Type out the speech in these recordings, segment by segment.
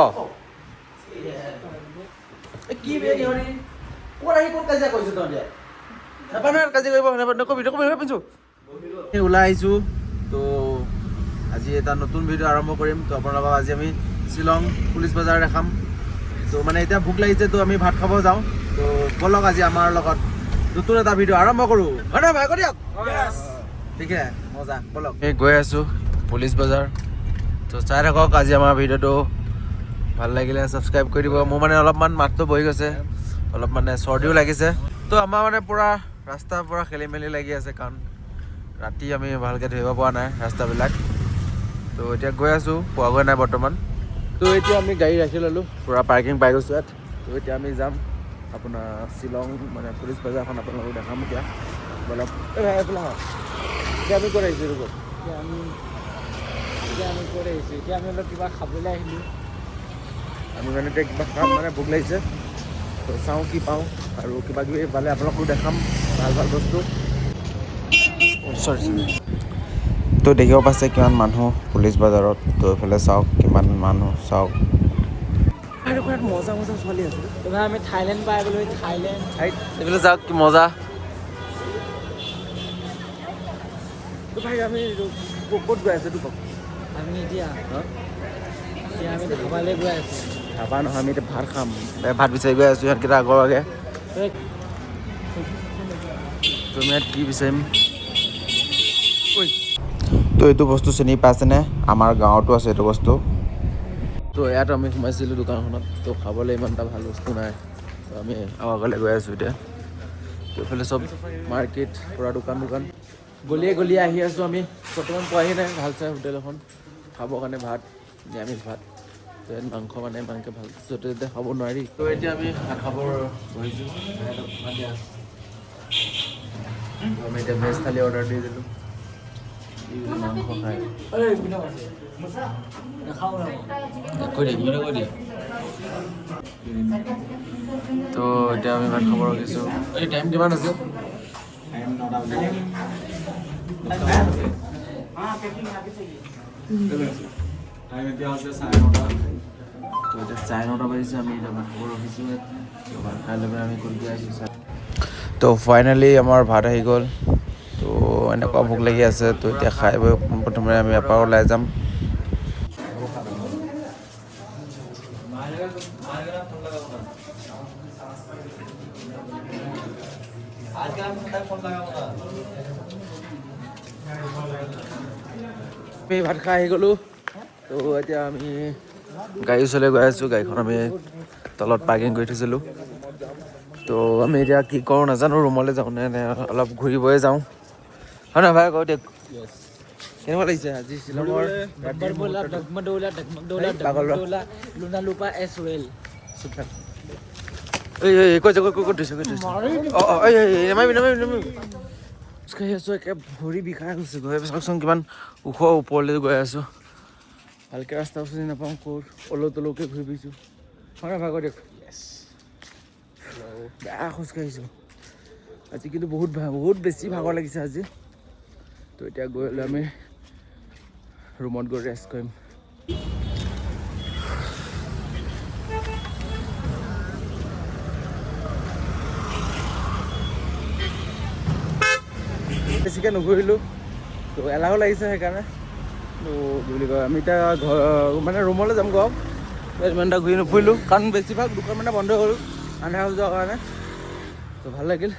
অঁ কি বেয়া ইহঁতি ক'ত আহি ক'ত কাজিয়া কৰিছোঁ তহঁতে নাপায় নহয় কাজিয়া কৰিব নকবি পিন্ধছোঁ ওলাই আহিছোঁ তো আজি এটা নতুন ভিডিঅ' আৰম্ভ কৰিম তো আপোনালোকক আজি আমি শ্বিলং পুলিচ বজাৰ দেখাম তো মানে এতিয়া ভোক লাগিছে তো আমি ভাত খাব যাওঁ তো ব'লক আজি আমাৰ লগত নতুন এটা ভিডিঅ' আৰম্ভ কৰোঁ হয় নহয় ভাই দিয়ক ঠিকে মজা ব'লক এই গৈ আছোঁ পুলিচ বজাৰ তো চাই থাকক আজি আমাৰ ভিডিঅ'টো ভাল লাগিলে ছাবস্ক্ৰাইব কৰি দিব মোৰ মানে অলপমান মাতটো বহি গৈছে অলপ মানে চৰ্দিও লাগিছে তো আমাৰ মানে পূৰা ৰাস্তাৰ পৰা খেলি মেলি লাগি আছে কাৰণ ৰাতি আমি ভালকৈ ধৰিব পৰা নাই ৰাস্তাবিলাক তো এতিয়া গৈ আছোঁ পোৱাগৈ নাই বৰ্তমান তো এতিয়া আমি গাড়ী ৰাখি ল'লোঁ পূৰা পাৰ্কিং পাই গৈছোঁ ইয়াত তো এতিয়া আমি যাম আপোনাৰ শ্বিলং মানে পুলিচ বজাৰখন আপোনালোকক দেখাম এতিয়া বলক এইফালে এতিয়া আমি ক'ত আহিছোঁ ৰ'ব এতিয়া আমি ক'ত আহিছোঁ এতিয়া আমি অলপ কিবা খাবলৈ আহিলোঁ আমি মানে এতিয়া কিবা খাম মানে ভোক লাগিছে তো চাওঁ কি পাওঁ আৰু কিবা কিবি পালে আপোনালোকো দেখাম ভাল ভাল বস্তু তো দেখিব পাইছে কিমান মানুহ পুলিচ বজাৰত তো এইফালে চাওক কিমান মানুহ চাওক আৰু ইয়াত মজা মজা ছোৱালী আছে এইবাৰ আমি থাইলেণ্ড পাই গ'লোঁ থাইলেণ্ড এইফালে চাওক কি মজা তো ভাই আমি ক'ত গৈ আছোঁ তোক আমি এতিয়া আমি ধাবালৈ গৈ আছোঁ ধাবা নহয় আমি এতিয়া ভাত খাম ভাত বিচাৰি গৈ আছোঁ ইহঁতকেইটা আগৰ আগে তুমি ইয়াত কি বিচাৰিম তো এইটো বস্তু চিনি পাইছেনে আমাৰ গাঁৱতো আছে এইটো বস্তু তো ইয়াত আমি সোমাইছিলোঁ দোকানখনত তো খাবলৈ ইমান এটা ভাল বস্তু নাই তো আমি আগলৈ গৈ আছোঁ এতিয়া তো এইফালে চব মাৰ্কেট পূৰা দোকান গলিয়ে আহি আছোঁ আমি বৰ্তমান পোৱাহি নাই ভাল চাই হোটেল এখন খাবৰ কাৰণে ভাত নিৰামিষ ভাত তো ইয়াত মাংস মানে ইমানকৈ ভাল য'তে ত'তে খাব নোৱাৰি তো এতিয়া আমি ভাত খাব বহিছোঁ আমি এতিয়া ভেজ থালি অৰ্ডাৰ দি দিলোঁ মাংস খাই তো এতিয়া আমি ভাত খাব ৰখিছোঁ এই টাইম কিমান আছে তো এতিয়া 9:30 বাজিছে আমি এতিয়া ভাত খাব ৰখিছোঁ ভাত খাই লৈ পেলাই আমি কৰি গৈ আছোঁ তো ফাইনেলি আমাৰ ভাত আহি গ'ল তো এনেকুৱা ভোক লাগি আছে তো এতিয়া খাই বৈ প্ৰথমে আমি এপাক ওলাই যাম আমি ভাত খাই আহি গ'লোঁ তো এতিয়া আমি গাড়ী ওচৰলৈ গৈ আছোঁ গাড়ীখন আমি তলত পাৰ্কিং কৰি থৈছিলোঁ তো আমি এতিয়া কি কৰোঁ নাজানো ৰুমলৈ যাওঁ নে অলপ ঘূৰিবই যাওঁ হয় নহয় ভাই কওঁ দিয়ক কেনেকুৱা লাগিছে আজি শ্বিলঙৰ খোজকাঢ়ি আছোঁ একে ভৰি বিষাই গৈছে গৈ চাওকচোন কিমান ওখ ওপৰলৈ গৈ আছোঁ ভালকৈ ৰাস্তা চিনি নাপাওঁ ক'ত অলৌকে ঘূৰি ফুৰিছোঁ হয় নহয় ভাগৰ দিয়ক বেয়া খোজকাঢ়িছোঁ আজি কিন্তু বহুত বেছি ভাগৰ লাগিছে আজি তো এতিয়া গৈ হ'লে আমি ৰুমত গৈ ৰেষ্ট কৰিম বেছিকৈ নুঘূৰিলোঁ তো এলাহো লাগিছে সেইকাৰণে তো কি বুলি কয় আমি এতিয়া ঘৰ মানে ৰুমলৈ যাম গৈ ইমান এটা ঘূৰি নুফুৰিলোঁ কাৰণ বেছিভাগ দোকান মানে বন্ধ হ'ল আন্ধাৰ হৈ যোৱাৰ কাৰণে তো ভাল লাগিল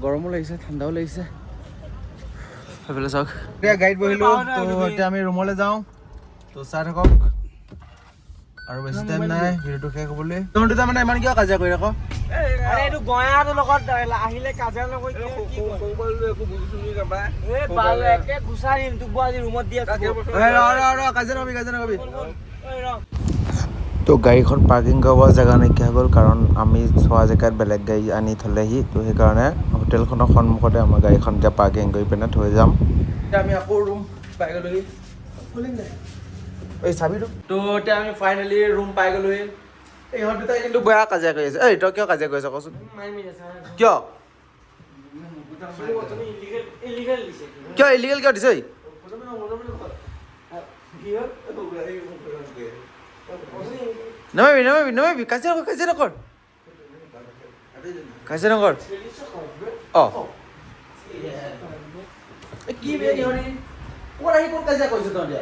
গৰমো লাগিছে ঠাণ্ডাও লাগিছে সেইফালে চাওক এতিয়া গাড়ীত বহিলোঁ তো এতিয়া আমি ৰুমলৈ যাওঁ তো চাই থাকক আৰু বেছি টাইম নাই ভিডিঅ'টো শেষ হ'বলৈ তোৰ দুটা মানে ইমান কিয় কাজিয়া কৰি ৰাখ এইটো গয়াটোৰ লগত আহিলে কাজিয়া নকৰি একে ঘুচাই দিম তোক আজি ৰুমত দি আছোঁ কাজিয়া নকবি তো গাড়ীখন পাৰ্কিং কৰিব জেগা নাইকিয়া হৈ গ'ল কাৰণ আমি চোৱা জেগাত বেলেগ গাড়ী আনি থ'লেহি তো সেইকাৰণে হোটেলখনৰ সন্মুখতে আমাৰ গাড়ীখন এতিয়া পাৰ্কিং কৰি পিনে থৈ যাম এতিয়া আমি আকৌ ৰুম পাই গ'লোহি এই চাবিটো তো এতিয়া আমি ফাইনেলি ৰুম পাই গ'লোহি ইহঁত দুটাই কিন্তু বেয়া কাজিয়া কৰি আছে এই তই কিয় কাজিয়া কৰি আছ কচোন কিয় ইলিগেল কিয় দিছে নামাবি কাজিয়া নকৰ অঁ কি বে ইহঁতি ক'ত আহি ক'ত কাজিয়া কৰিছ তহঁতে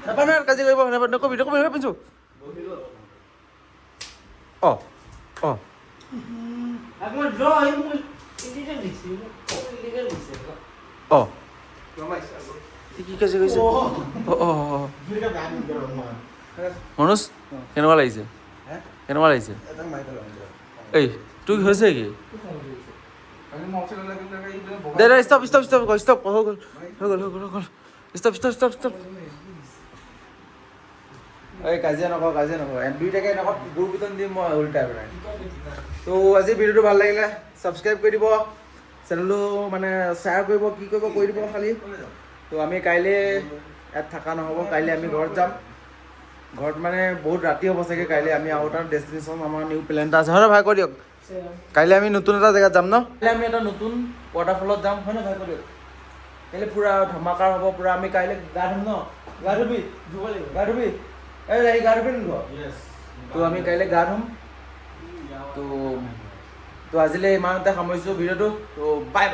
নাপায় নহয় কাজিয়া কৰিব নকবি পিন্ধছো অঁ অঁ অঁ কি কাজিয়া কৰিছে অঁ মনোজ কেনেকুৱা লাগিছে এই তোৰ কি হৈছে কি দে ষ্টপ হৈ গ'ল ষ্টপ এই কাজিয়া নকৰ দুইটাকে এনেকুৱা গুৰ পিটন দিম মই উল্টাই পেলাই তো আজি ভিডিঅ'টো ভাল লাগিলে ছাবস্ক্ৰাইব কৰি দিব চেনেলটো মানে শ্বেয়াৰ কৰিব কি কৰিব কৰি দিব খালি তো আমি কাইলৈ ইয়াত থকা নহ'ব কাইলৈ আমি ঘৰত যাম ঘৰত মানে বহুত ৰাতি হ'ব চাগে কাইলৈ আমি আউট অফ ডেষ্টিনেশ্যন আমাৰ নিউ প্লেন এটা আছে হয় ভাই কৈ দিয়ক কাইলৈ আমি নতুন এটা জেগাত যাম ন কাইলৈ আমি এটা নতুন ৱাটাৰফলত যাম হয় নে ভাই কৈ দিয়ক কাইলৈ পূৰা ধমাকাৰ হ'ব পূৰা আমি কাইলৈ গা ধুম ন গা ধুবি এই গা ধুবি নেকি তো আমি কাইলৈ গা ধুম তো আজিলৈ ইমানতে সামৰিছোঁ ভিডিঅ'টো তো বাই